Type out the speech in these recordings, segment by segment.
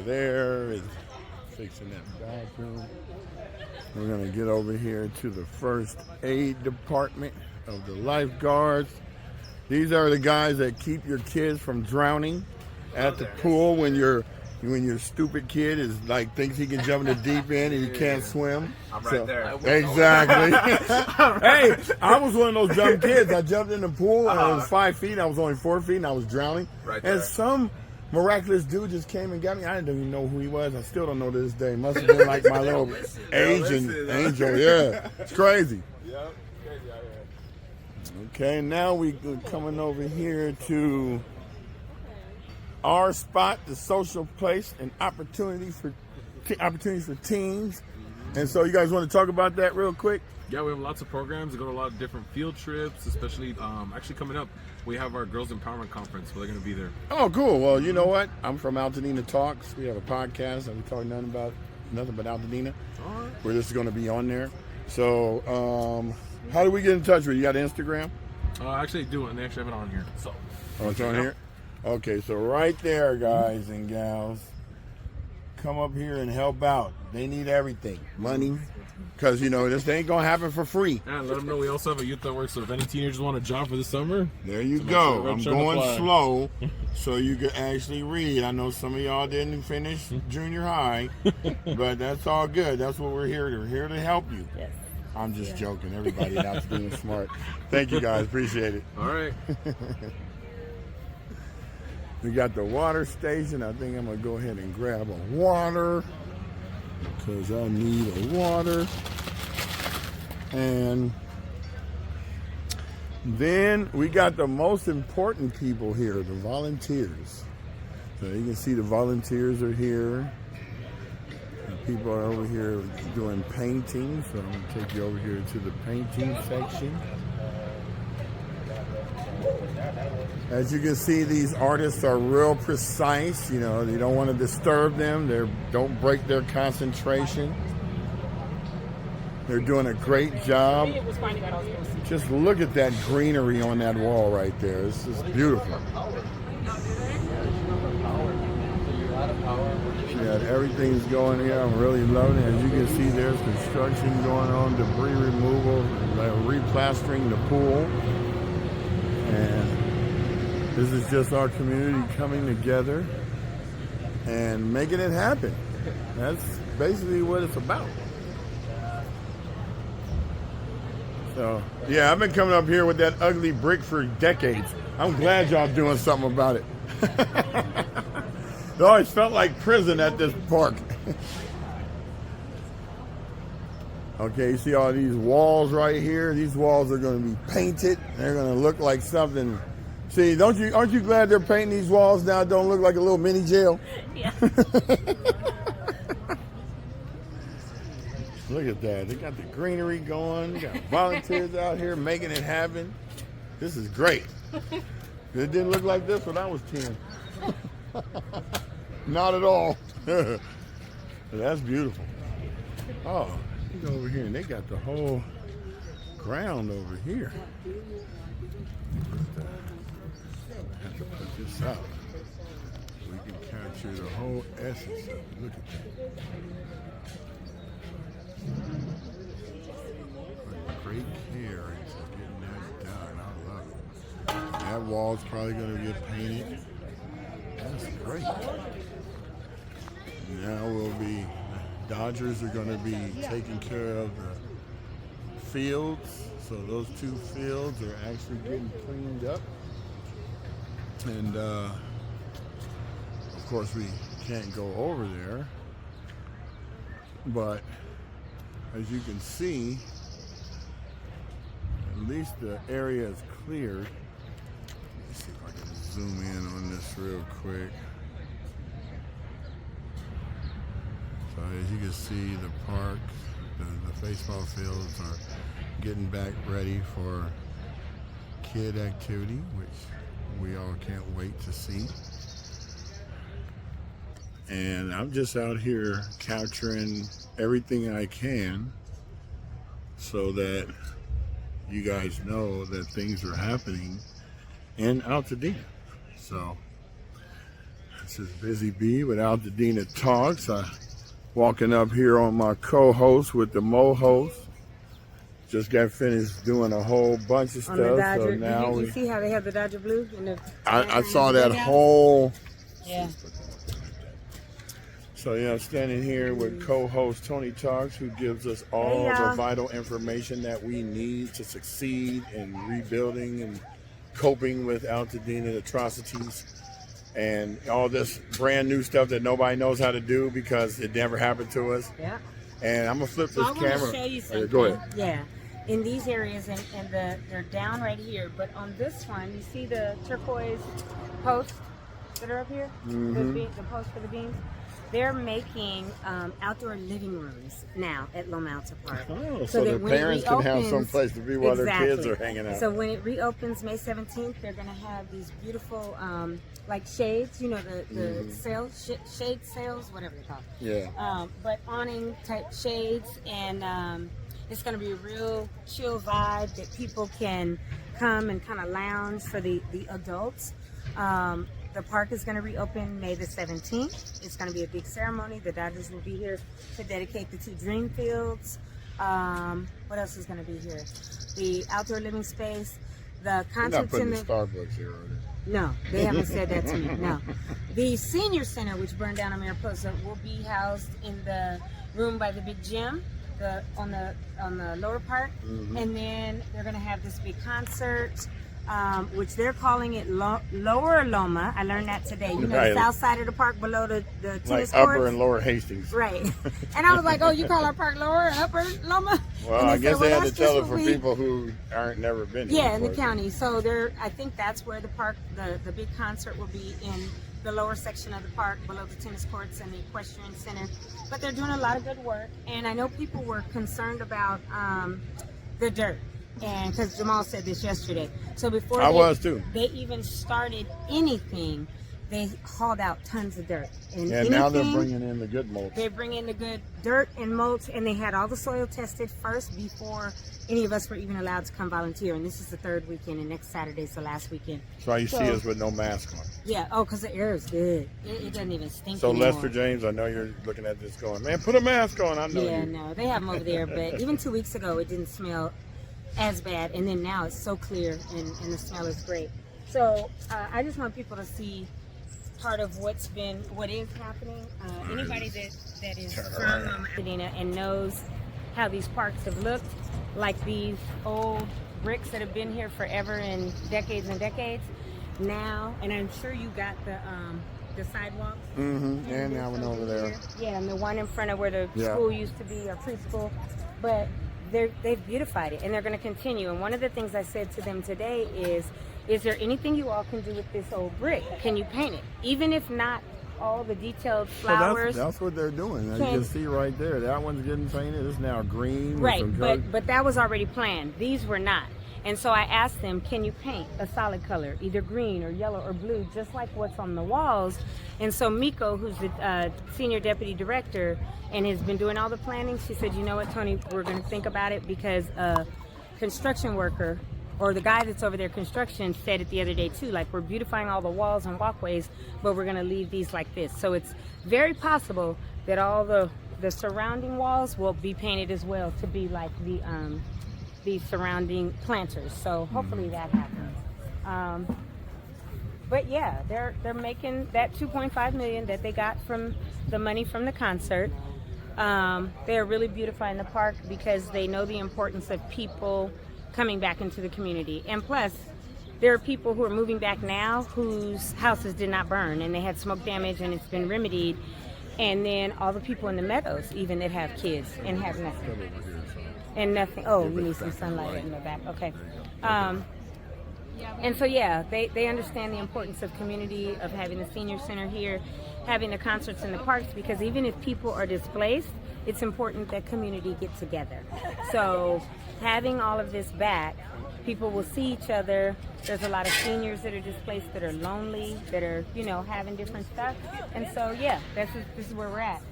there is fixing that bathroom. We're gonna get over here to the first aid department of the lifeguards. These are the guys that keep your kids from drowning at the pool when your stupid kid is like thinks he can jump in the deep end and he can't swim. I'm right there. Exactly. Hey, I was one of those dumb kids. I jumped in the pool and I was 5 feet. I was only 4 feet and I was drowning. Right there. And some miraculous dude just came and got me. I didn't even know who he was. I still don't know to this day. Must have been like my little Asian angel. Yeah, it's crazy. Yep, crazy out here. Okay, now we're coming over here to our spot, the social place and opportunities for teens. And so you guys want to talk about that real quick? Yeah, we have lots of programs. We go to a lot of different field trips, especially actually coming up. We have our Girls Empowerment Conference, so they're going to be there. Oh, cool. Well, you know what? I'm from Altadena Talks. We have a podcast and we talk nothing but Altadena. All right. We're just going to be on there. So how do we get in touch with you? You got Instagram? Actually, do it, and they actually have it on here. So. Oh, it's on here? Okay, so right there, guys and gals, come up here and help out. They need everything. Money. Because, this ain't going to happen for free. Yeah, let them know we also have a youth that works, so if any teenagers want a job for the summer. There you go. I'm going slow so you can actually read. I know some of y'all didn't finish junior high, but that's all good. That's what we're here to. We're here to help you. Yes. I'm just joking. Everybody that's being smart. Thank you, guys. Appreciate it. All right. We got the water station. I think I'm going to go ahead and grab a water because I need a water. And then we got the most important people here, the volunteers. So you can see the volunteers are here. And people are over here doing painting. So I'm going to take you over here to the painting section. As you can see, these artists are real precise. They don't want to disturb them. They don't break their concentration. They're doing a great job. Just look at that greenery on that wall right there. It's just beautiful. Yeah, everything's going here. I'm really loving it. As you can see, there's construction going on, debris removal, replastering the pool. And this is just our community coming together and making it happen. That's basically what it's about. So, yeah, I've been coming up here with that ugly brick for decades. I'm glad y'all doing something about it. It always felt like prison at this park. Okay, you see all these walls right here? These walls are going to be painted. They're going to look like something. See, aren't you glad they're painting these walls now? It don't look like a little mini jail. Yeah. Look at that. They got the greenery going. They got volunteers out here making it happen. This is great. It didn't look like this when I was 10. Not at all. That's beautiful. Oh, you go over here and they got the whole ground over here. Have to put this out. We can capture the whole essence of it. Look at that. Great care into getting that done. I love it. That wall's probably going to get painted. That's great. Now Dodgers are going to be taking care of the fields. So those 2 fields are actually getting cleaned up. And of course we can't go over there. But as you can see, at least the area is cleared. Let's see if I can zoom in on this real quick. So as you can see, the park, the baseball fields are getting back ready for kid activity, which we all can't wait to see. And I'm just out here capturing everything I can so that you guys know that things are happening in Altadena. So This is Busy Bee with Altadena Talks. Walking up here on my co-host with the Mo-host. Just got finished doing a whole bunch of On the stuff. Dodger. So now you see how they have the Dodger blue? In the I saw that whole. Yeah. So yeah, I'm standing here with co-host Tony Talks, who gives us all the vital information that we need to succeed in rebuilding and coping with Altadena atrocities and all this brand new stuff that nobody knows how to do because it never happened to us. Yeah. And I'm gonna flip this I want camera. to show you something. Go ahead. Yeah. In these areas, and they're down right here, but on this one, you see the turquoise posts that are up here? The posts for the beams? They're making outdoor living rooms now at Loma Alta Park. Oh, so the parents can have some place to be while their kids are hanging out. So when it reopens May 17th, they're going to have these beautiful like shades, you know, the sails, shade sails, whatever they call it. Yeah. But awning type shades, and it's going to be a real chill vibe that people can come and kind of lounge for the adults. The park is going to reopen May the 17th. It's going to be a big ceremony. The Dodgers will be here to dedicate the 2 Dreamfields. What else is going to be here? The outdoor living space, the concerts You're in not putting the Starbucks here, are they? No, they haven't said that to me. No, the senior center, which burned down on Mariposa, will be housed in the room by the big gym, on the lower part, and then they're going to have this big concert. Which they're calling it Lower Loma. I learned that today. You know, the south side of the park below the tennis like courts. Upper and Lower Hastings. Right. And I was like, oh, you call our park Lower and Upper Loma? Well, I guess they had to tell it for people who aren't never been here. Yeah, in the county. So I think that's where the park, the big concert will be in the lower section of the park, below the tennis courts and the equestrian center. But they're doing a lot of good work. And I know people were concerned about the dirt. And because Jamal said this yesterday, so before they even started anything, they hauled out tons of dirt. And now they're bringing in the good mulch. They bring in the good dirt and mulch, and they had all the soil tested first before any of us were even allowed to come volunteer. And this is the 3rd weekend, and next Saturday's the last weekend. That's why you see us with no mask on. Yeah, because the air is good. It doesn't even stink So anymore. Lester James, I know you're looking at this going, man, put a mask on. I know you. No, they have them over there, but even 2 weeks ago, it didn't smell as bad, and then now it's so clear and the smell is great. So I just want people to see part of what is happening. Anybody that is from Altadena and knows how these parks have looked, like these old bricks that have been here forever and decades, now, and I'm sure you got the sidewalks. And now one over there. Yeah, and the one in front of where the school used to be, or preschool. But they've beautified it, and they're going to continue. And one of the things I said to them today is there anything you all can do with this old brick? Can you paint it? Even if not all the detailed flowers. That's what they're doing. You can see right there. That one's getting painted. It's now green. Right, but that was already planned. These were not. And so I asked them, can you paint a solid color, either green or yellow or blue, just like what's on the walls? And so Miko, who's the senior deputy director and has been doing all the planning, she said, you know what, Tony, we're going to think about it, because a construction worker, or the guy that's over there construction, said it the other day too, like, we're beautifying all the walls and walkways, but we're going to leave these like this. So it's very possible that all the surrounding walls will be painted as well to be like the surrounding planters. So hopefully that happens. But yeah, they're making that $2.5 million that they got from the money from the concert. They're really beautifying the park because they know the importance of people coming back into the community. And plus, there are people who are moving back now whose houses did not burn and they had smoke damage and it's been remedied. And then all the people in the meadows, even that have kids and have nothing. And nothing. Oh, we need some sunlight in the back. Okay. And so, yeah, they understand the importance of community, of having a senior center here, having the concerts in the parks, because even if people are displaced, it's important that community get together. So having all of this back, people will see each other. There's a lot of seniors that are displaced, that are lonely, that are, having different stuff. And so, yeah, this is where we're at.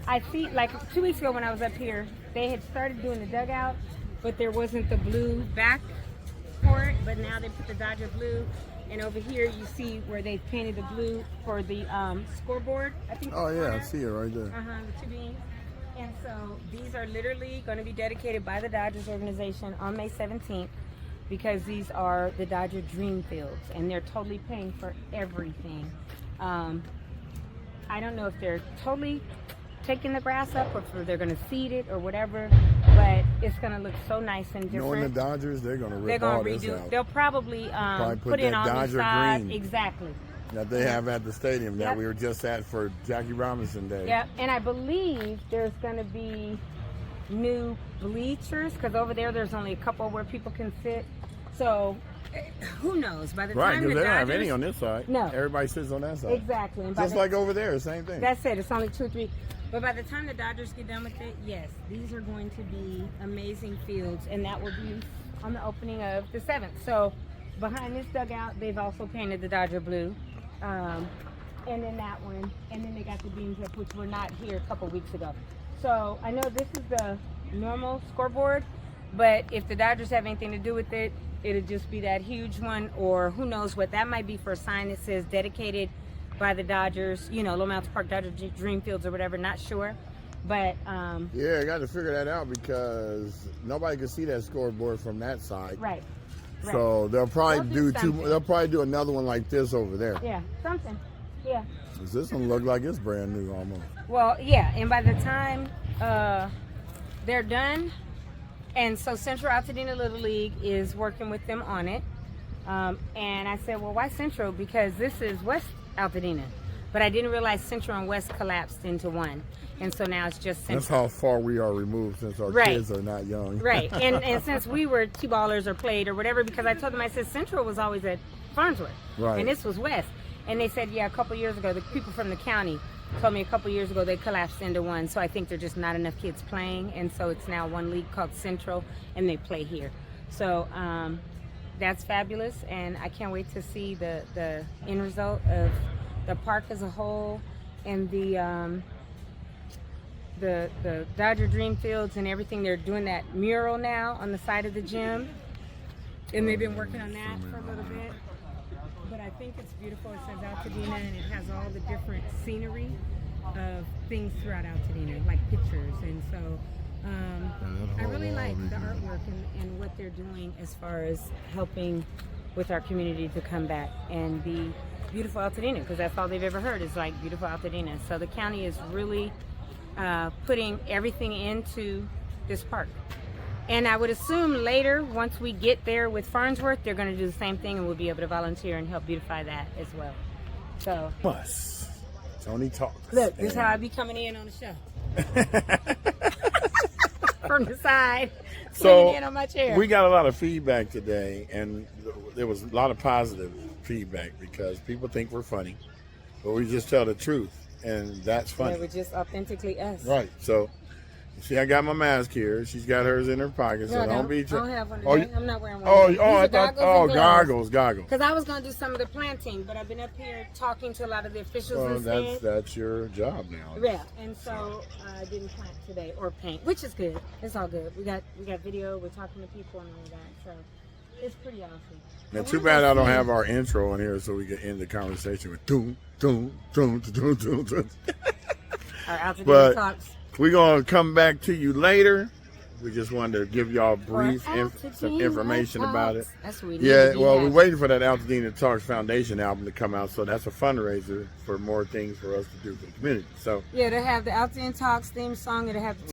I see, like 2 weeks ago when I was up here, they had started doing the dugout, but there wasn't the blue back for it. But now they put the Dodger blue, And over here you see where they painted the blue for the scoreboard. I think. Oh yeah, I see it right there. The 2 beams. And so these are literally going to be dedicated by the Dodgers organization on May 17th because these are the Dodger Dreamfields, and they're totally paying for everything. I don't know if they're totally taking the grass up or if they're going to seed it or whatever, but it's going to look so nice and different. Knowing the Dodgers, they're going to They're rip going all to this redo. out. They'll probably Put put in that on the Dodger side. green. Exactly. That they have at the stadium that Yep. we were just at for Jackie Robinson Day. Yep. And I believe there's going to be new bleachers because over there's only a couple where people can sit. So who knows? By the Right, time because the they don't have Dodgers, any on this side. No. Everybody sits on that side. exactly. And by Just the- like over there, same thing. That's it. It's only 2 or 3. But by the time the Dodgers get done with it, yes, these are going to be amazing fields, and that will be on the opening of the 7th. So behind this dugout, they've also painted the Dodger blue, and then that one, and then they got the beams up, which were not here a couple weeks ago. So I know this is the normal scoreboard, but if the Dodgers have anything to do with it, it'll just be that huge one, or who knows what that might be for a sign that says dedicated by the Dodgers, Loma Alta Park, Dodger Dreamfields or whatever, not sure. But Yeah, I got to figure that out because nobody can see that scoreboard from that side. right. So they'll probably They'll do do something. They'll probably do another one like this over there. Yeah, something. Yeah. 'Cause this one look like it's brand new almost. Well, yeah, and by the time they're done, and so Central Altadena Little League is working with them on it. And I said, well, why Central? Because this is West Altadena. But I didn't realize Central and West collapsed into one. And so now it's just Central. That's how far we are removed since our Right. kids are not young. Right. And since we were T-ballers or played or whatever, because I told them, I said Central was always at Farnsworth. Right. And this was West. And they said, yeah, a couple years ago, the people from the county told me a couple years ago they collapsed into one. So I think there's just not enough kids playing. And so it's now one league called Central, and they play here. So that's fabulous. And I can't wait to see the end result of the park as a whole and the Dodger Dreamfields and everything. They're doing that mural now on the side of the gym, and they've been working on that for a little bit. But I think it's beautiful. It says Altadena, and it has all the different scenery of things throughout Altadena, like pictures. And so I really like the artwork and what they're doing as far as helping with our community to come back and be beautiful Altadena, because that's all they've ever heard is like beautiful Altadena. So the county is really putting everything into this park. And I would assume later, once we get there with Farnsworth, they're going to do the same thing, and we'll be able to volunteer and help beautify that as well. So, Plus, Tony talks. look, this is how I be coming in on the show. From the side, So sitting in on my chair. we got a lot of feedback today, and there was a lot of positive feedback because people think we're funny, but we just tell the truth, and that's funny. They were just authentically us. Right. So, see, I got my mask here. She's got hers in her pocket, so No, I don't be. I don't have one Oh, today. I'm not wearing one. Oh, today. I These are thought. Oh, goggles. goggles. Because I was going to do some of the planting, but I've been up here talking to a lot of the officials Well, instead. that's your job now. Yeah, and so I didn't plant today or paint, which is good. It's all good. We got video. We're talking to people and all that, so it's pretty awesome. Now, But too we're bad I gonna don't see- have our intro on here so we can end the conversation with doom, doom, doom, doom, doom, doom. our Altadena But talks. we're gonna come back to you later. We just wanted to give y'all brief Or some Altadena information about it. Talks. That's what we need Yeah, to well, have. we're waiting for that Altadena Talks Foundation album to come out, so that's a fundraiser for more things for us to do for the community. So Yeah, they have the Altadena Talks theme song. It'll have